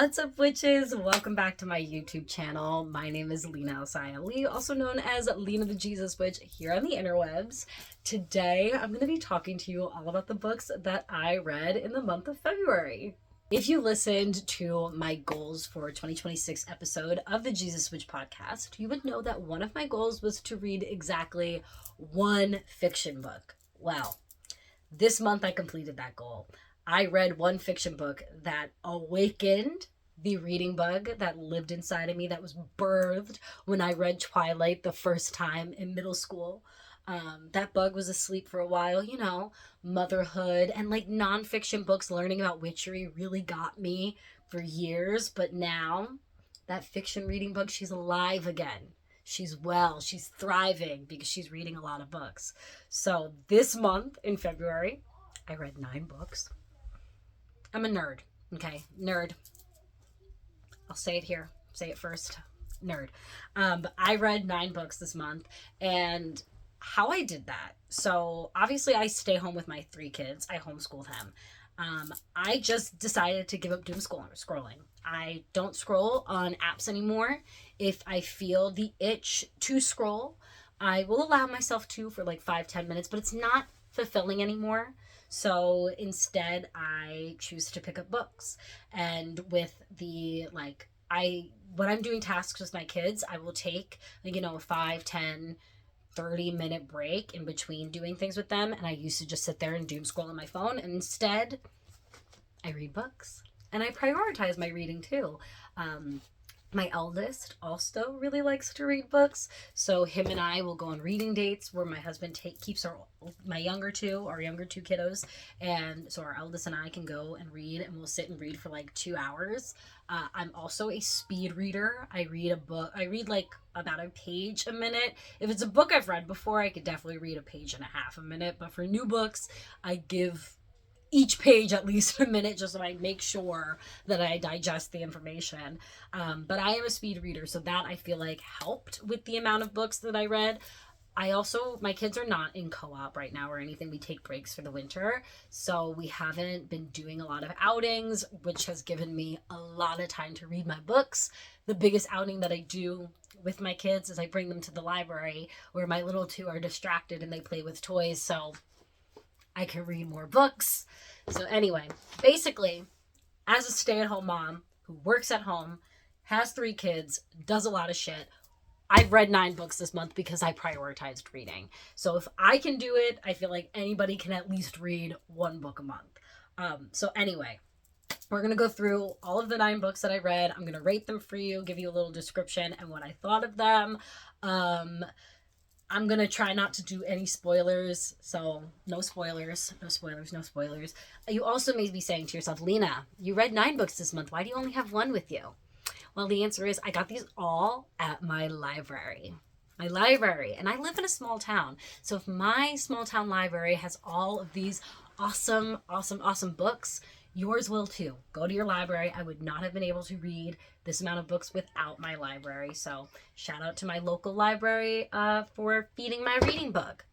What's up, witches? Welcome back to my YouTube channel. My name is Lina Lee, also known as Lina the Jesus Witch here on the interwebs. Today, I'm going to be talking to you all about the books that I read in the month of February. If you listened to my goals for 2026 episode of the Jesus Witch podcast, you would know that one of my goals was to read exactly one fiction book. Well, this month I completed that goal. I read one fiction book that awakened the reading bug that lived inside of me, that was birthed when I read Twilight the first time in middle school. That bug was asleep for a while, motherhood and like nonfiction books learning about witchery really got me for years. But now that fiction reading bug, she's alive again. She's well, she's thriving because she's reading a lot of books. So this month in February, I read 9 books. I'm a nerd, okay? Nerd. I'll say it here. Say it first. Nerd. But I read 9 books this month, and how I did that. So obviously I stay home with my 3 kids. I homeschool them. I just decided to give up doom scrolling. I don't scroll on apps anymore. If I feel the itch to scroll, I will allow myself to for like 5-10 minutes, but it's not fulfilling anymore. So instead I choose to pick up books. And with the when I'm doing tasks with my kids, I will take a 5, 10, 30-minute break in between doing things with them. And I used to just sit there and doom scroll on my phone. And instead I read books. And I prioritize my reading too. My eldest also really likes to read books, so him and I will go on reading dates where my husband keeps our younger two kiddos, and so our eldest and I can go and read, and we'll sit and read for like 2 hours. I'm also a speed reader. I read like about a page a minute. If it's a book I've read before, I could definitely read a page and a half a minute, but for new books, I give each page at least a minute just so I make sure that I digest the information. But I am a speed reader, so that I feel like helped with the amount of books that I read. My kids are not in co-op right now or anything. We take breaks for the winter, so we haven't been doing a lot of outings, which has given me a lot of time to read my books. The biggest outing that I do with my kids is I bring them to the library where my little two are distracted and they play with toys, so I can read more books. So anyway, basically, as a stay-at-home mom who works at home, has 3 kids, does a lot of shit, I've read 9 books this month because I prioritized reading. So if I can do it, I feel like anybody can at least read 1 book a month. So anyway, we're going to go through all of the 9 books that I read. I'm going to rate them for you, give you a little description and what I thought of them. I'm going to try not to do any spoilers, so no spoilers. You also may be saying to yourself, Lina, you read 9 books this month. Why do you only have 1 with you? Well, the answer is I got these all at my library. And I live in a small town. So if my small town library has all of these awesome books, yours will too. Go to your library. I would not have been able to read this amount of books without my library. So shout out to my local library for feeding my reading bug.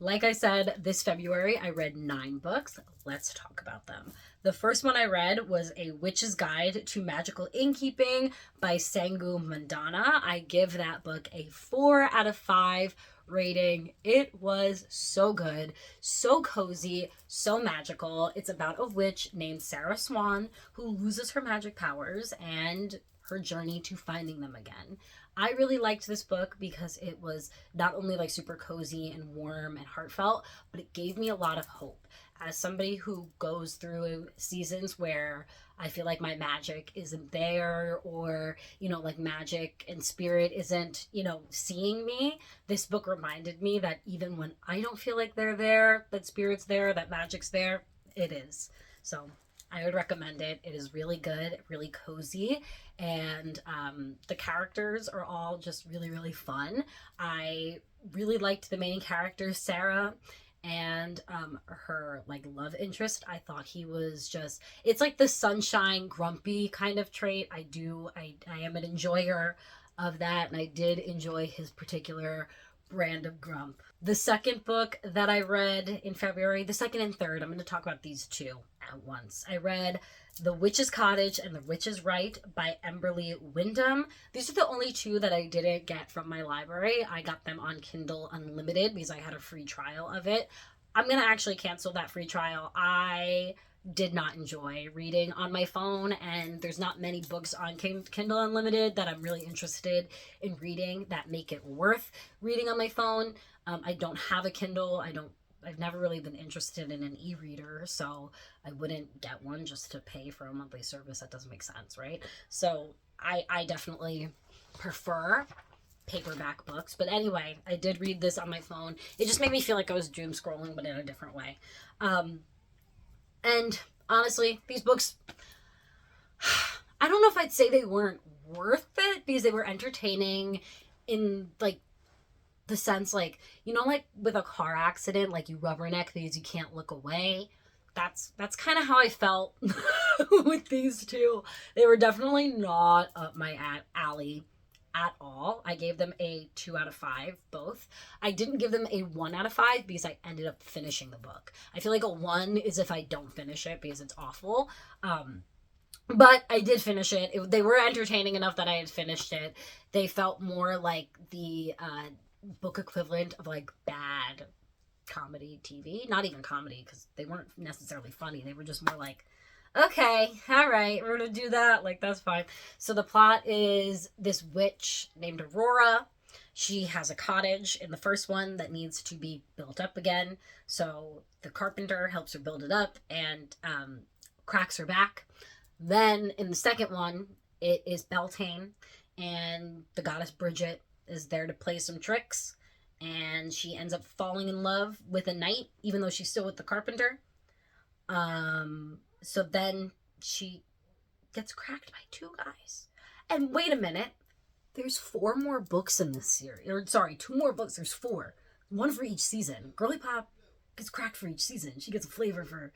Like I said, this February I read 9 books. Let's talk about them. The first one I read was A Witch's Guide to Magical Innkeeping by Sangu Mandana. I give that book a 4 out of 5 rating. It was so good, so cozy, so magical. It's about a witch named Sarah Swan who loses her magic powers and her journey to finding them again. I really liked this book because it was not only like super cozy and warm and heartfelt, but it gave me a lot of hope. As somebody who goes through seasons where I feel like my magic isn't there, or, like magic and spirit isn't, seeing me, this book reminded me that even when I don't feel like they're there, that spirit's there, that magic's there, it is. So I would recommend it. It is really good, really cozy, and the characters are all just really, really fun. I really liked the main character, Sarah, and her love interest. I thought he was just, it's like the sunshine grumpy kind of trait. I am an enjoyer of that, and I did enjoy his particular brand of grump. The second book that I read in February, the second and third, I'm going to talk about these two at once. I read The Witch's Cottage and The Witch's Right by Emberly Wyndham. These are the only two that I didn't get from my library. I got them on Kindle Unlimited because I had a free trial of it. I'm going to actually cancel that free trial. I did not enjoy reading on my phone, and there's not many books on Kindle Unlimited that I'm really interested in reading that make it worth reading on my phone. I don't have a Kindle. I've never really been interested in an e-reader, so I wouldn't get one just to pay for a monthly service. That doesn't make sense, right? So I definitely prefer paperback books. But anyway, I did read this on my phone. It just made me feel like I was doom scrolling, but in a different way. And honestly, these books, I don't know if I'd say they weren't worth it because they were entertaining in like the sense, like, you know, like with a car accident, like you rubberneck because you can't look away. That's kind of how I felt with these two. They were definitely not up my alley at all. I gave them a 2 out of 5, both. I didn't give them a 1 out of 5 because I ended up finishing the book. I feel like a 1 is if I don't finish it because it's awful. But I did finish it. They were entertaining enough that I had finished it. They felt more like the book equivalent of like bad comedy TV. Not even comedy because they weren't necessarily funny. They were just more like, okay, all right, we're going to do that. Like, that's fine. So the plot is this witch named Aurora. She has a cottage in the first one that needs to be built up again. So the carpenter helps her build it up and cracks her back. Then in the second one, it is Beltane, and the goddess Bridget is there to play some tricks. And she ends up falling in love with a knight, even though she's still with the carpenter. So then she gets cracked by 2 guys. And wait a minute. There's 4 more books in this series. Or, sorry, 2 more books. There's 4. 1 for each season. Girly Pop gets cracked for each season. She gets a flavor for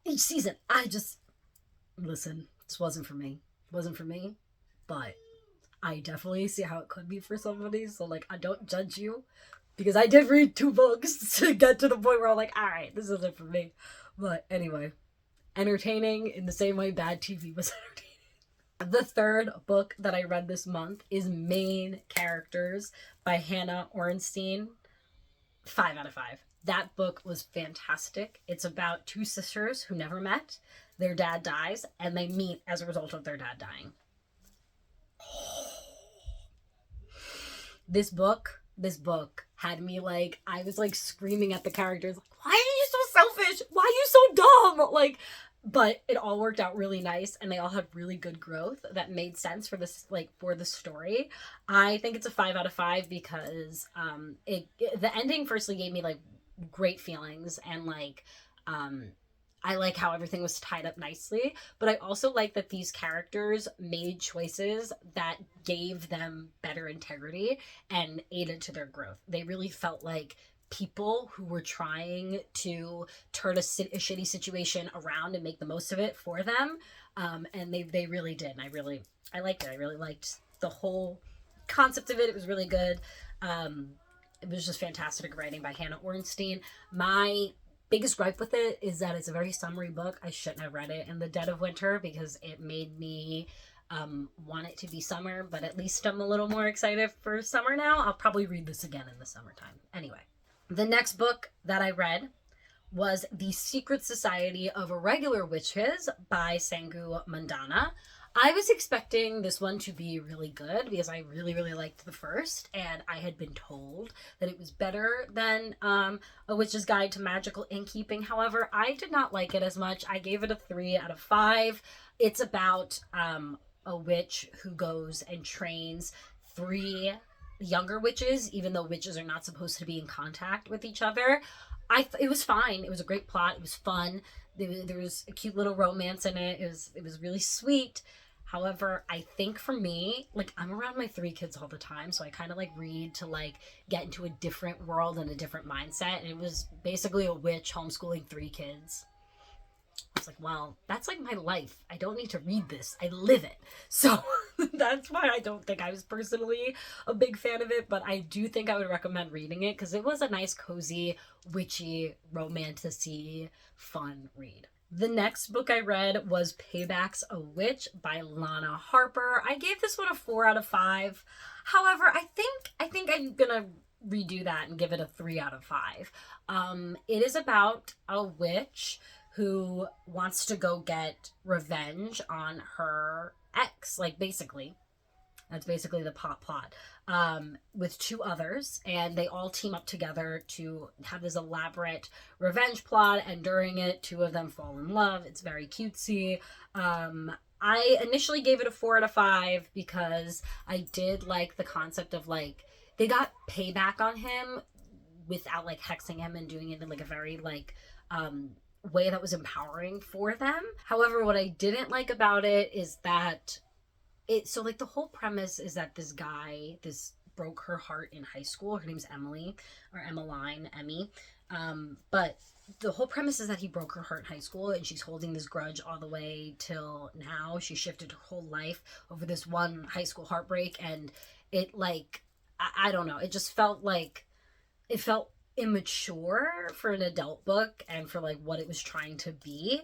each season. Listen, this wasn't for me. It wasn't for me. But I definitely see how it could be for somebody. So, like, I don't judge you. Because I did read 2 books to get to the point where I'm like, all right, this isn't for me. But anyway, entertaining in the same way bad TV was entertaining. The third book that I read this month is Main Characters by Hannah Orenstein. 5 out of 5. That book was fantastic. It's about 2 sisters who never met. Their dad dies, and they meet as a result of their dad dying. This book had me like, I was like screaming at the characters, like, why are you so selfish? Why are you so dumb? Like, but it all worked out really nice, and they all had really good growth that made sense for this, like, for the story. I think it's a 5 out of 5 because the ending firstly gave me like great feelings, and like I like how everything was tied up nicely, but I also like that these characters made choices that gave them better integrity and aided to their growth. They really felt like people who were trying to turn a shitty situation around and make the most of it for them. And they really did. And I liked it. I really liked the whole concept of it. It was really good. It was just fantastic writing by Hannah Orenstein. My biggest gripe with it is that it's a very summery book. I shouldn't have read it in the dead of winter because it made me want it to be summer, but at least I'm a little more excited for summer now. I'll probably read this again in the summertime. Anyway, the next book that I read was The Secret Society of Irregular Witches by Sangu Mandana. I was expecting this one to be really good because I really, really liked the first, and I had been told that it was better than A Witch's Guide to Magical Innkeeping. However, I did not like it as much. I gave it a 3 out of 5. It's about a witch who goes and trains 3 younger witches, even though witches are not supposed to be in contact with each other. It was fine. It was a great plot. It was fun. There was a cute little romance in it. It was really sweet. However, I think for me, like, I'm around my 3 kids all the time, so I kind of like read to like get into a different world and a different mindset. And it was basically a witch homeschooling 3 kids. I was like, well, that's like my life. I don't need to read this. I live it. So that's why I don't think I was personally a big fan of it, but I do think I would recommend reading it because it was a nice, cozy, witchy, romantic-y, fun read. The next book I read was Payback's a Witch by Lana Harper. I gave this one a 4 out of 5. However, I think I'm gonna redo that and give it a 3 out of 5. It is about a witch who wants to go get revenge on her ex, like basically. That's basically the plot. With two others, and they all team up together to have this elaborate revenge plot. And during it, two of them fall in love. It's very cutesy. I initially gave it a 4 out of 5 because I did like the concept of like they got payback on him without like hexing him and doing it in like a very like way that was empowering for them. However, what I didn't like about it is that so like the whole premise is that this broke her heart in high school. Her name's Emily, or Emmeline, Emmy. But the whole premise is that he broke her heart in high school, and she's holding this grudge all the way till now. She shifted her whole life over this one high school heartbreak, and it like I don't know. It just felt like it felt immature for an adult book and for like what it was trying to be.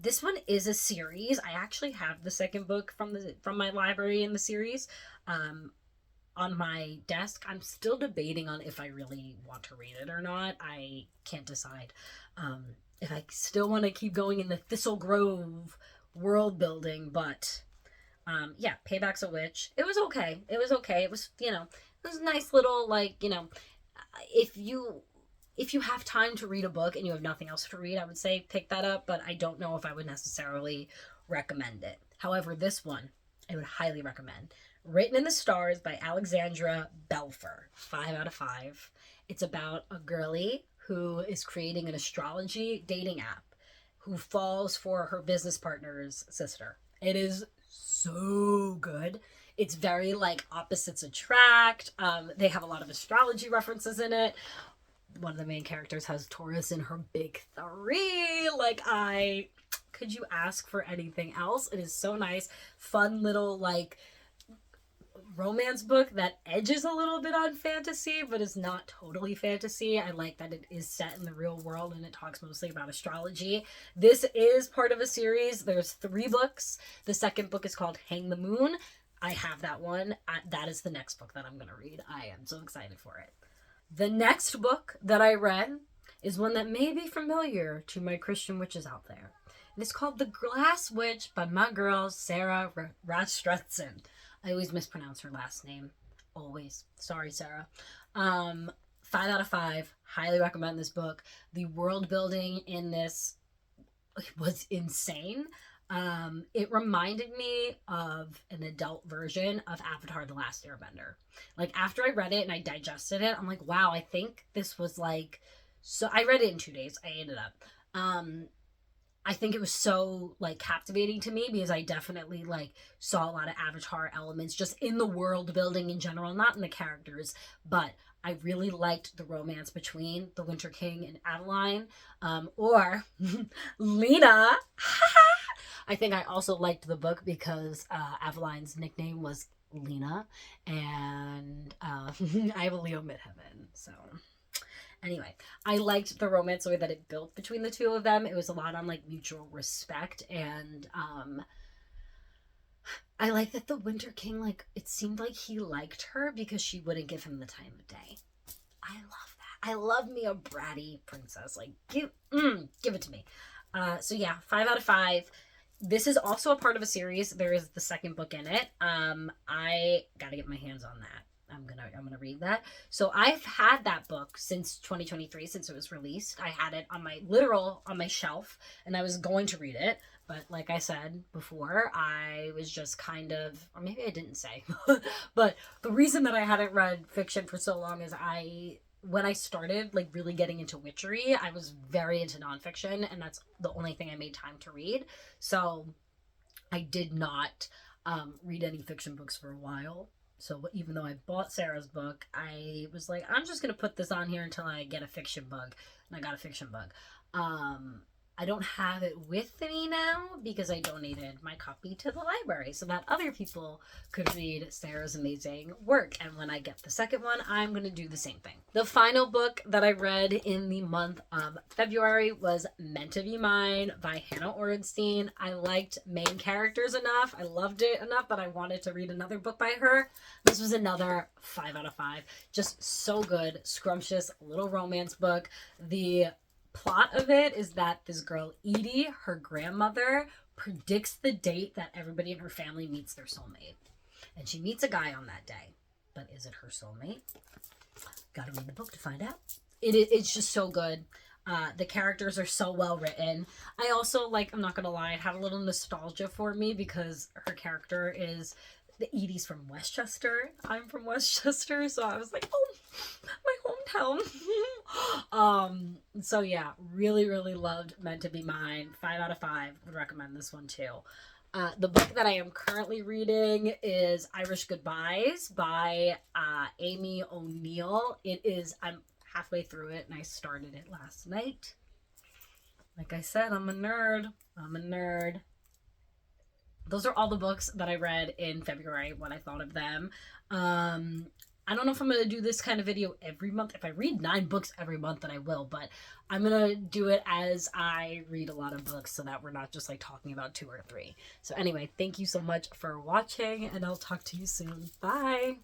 This one is a series. I actually have the second book from my library in the series on my desk. I'm still debating on if I really want to read it or not. I can't decide if I still want to keep going in the Thistle Grove world building, but yeah, Payback's a Witch. It was okay. It was okay. It was, it was a nice little like, if you have time to read a book and you have nothing else to read, I would say pick that up, but I don't know if I would necessarily recommend it. However, this one I would highly recommend. Written in the Stars by Alexandra Belfer. 5 out of 5. It's about a girly who is creating an astrology dating app who falls for her business partner's sister. It is so good. It's very like opposites attract. They have a lot of astrology references in it. One of the main characters has Taurus in her big 3. Like, could you ask for anything else? It is so nice. Fun little like romance book that edges a little bit on fantasy, but is not totally fantasy. I like that it is set in the real world and it talks mostly about astrology. This is part of a series. There's 3 books. The second book is called Hang the Moon. I have that one. That is the next book that I'm going to read. I am so excited for it. The next book that I read is one that may be familiar to my Christian witches out there. And it's called The Glass Witch by my girl, Sarah Rastretson. I always mispronounce her last name. Always. Sorry, Sarah. 5 out of 5. Highly recommend this book. The world building in this was insane. It reminded me of an adult version of Avatar: The Last Airbender. Like, after I read it and I digested it, I'm like, wow, I think this was like, so I read it in 2 days. I ate it up. I think it was so like captivating to me because I definitely like saw a lot of Avatar elements just in the world building in general, not in the characters, but I really liked the romance between the Winter King and Adeline, or Lina. I think I also liked the book because Aveline's nickname was Lina, and I have a Leo midheaven, so anyway, I liked the romance the way that it built between the two of them. It was a lot on like mutual respect, and I like that the Winter King, like, it seemed like he liked her because she wouldn't give him the time of day. I love that. I love me a bratty princess. Like, give it to me. So yeah, 5 out of 5. This is also a part of a series. There is the second book in it. I gotta get my hands on that. I'm gonna read that. So I've had that book since 2023, since it was released. I had it on my shelf, and I was going to read it, but like I said before, I was just kind of, or maybe I didn't say, but the reason that I hadn't read fiction for so long is when I started like really getting into witchery, I was very into nonfiction, and that's the only thing I made time to read. So I did not read any fiction books for a while. So even though I bought Sarah's book, I was like, I'm just going to put this on here until I get a fiction book. And I got a fiction book. I don't have it with me now because I donated my copy to the library so that other people could read Sarah's amazing work. And when I get the second one, I'm going to do the same thing. The final book that I read in the month of February was Meant to Be Mine by Hannah Orenstein. I liked main characters enough. I loved it enough that I wanted to read another book by her. This was another 5 out of 5. Just so good, scrumptious little romance book. The plot of it is that this girl Edie, her grandmother, predicts the date that everybody in her family meets their soulmate, and she meets a guy on that day. But is it her soulmate? Gotta read the book to find out. It's just so good. The characters are so well written. I also, like, I'm not gonna lie, it had a little nostalgia for me because her character is, the Edie's from Westchester. I'm from Westchester, so I was like, oh, my hometown. So yeah, really, really loved Meant to Be Mine. 5 out of 5. Would recommend this one too. The book that I am currently reading is Irish Goodbyes by Amy O'Neill. I'm halfway through it and I started it last night. Like I said, I'm a nerd. Those are all the books that I read in February, what I thought of them. I don't know if I'm going to do this kind of video every month. If I read 9 books every month, then I will. But I'm going to do it as I read a lot of books so that we're not just like talking about 2 or 3. So anyway, thank you so much for watching and I'll talk to you soon. Bye.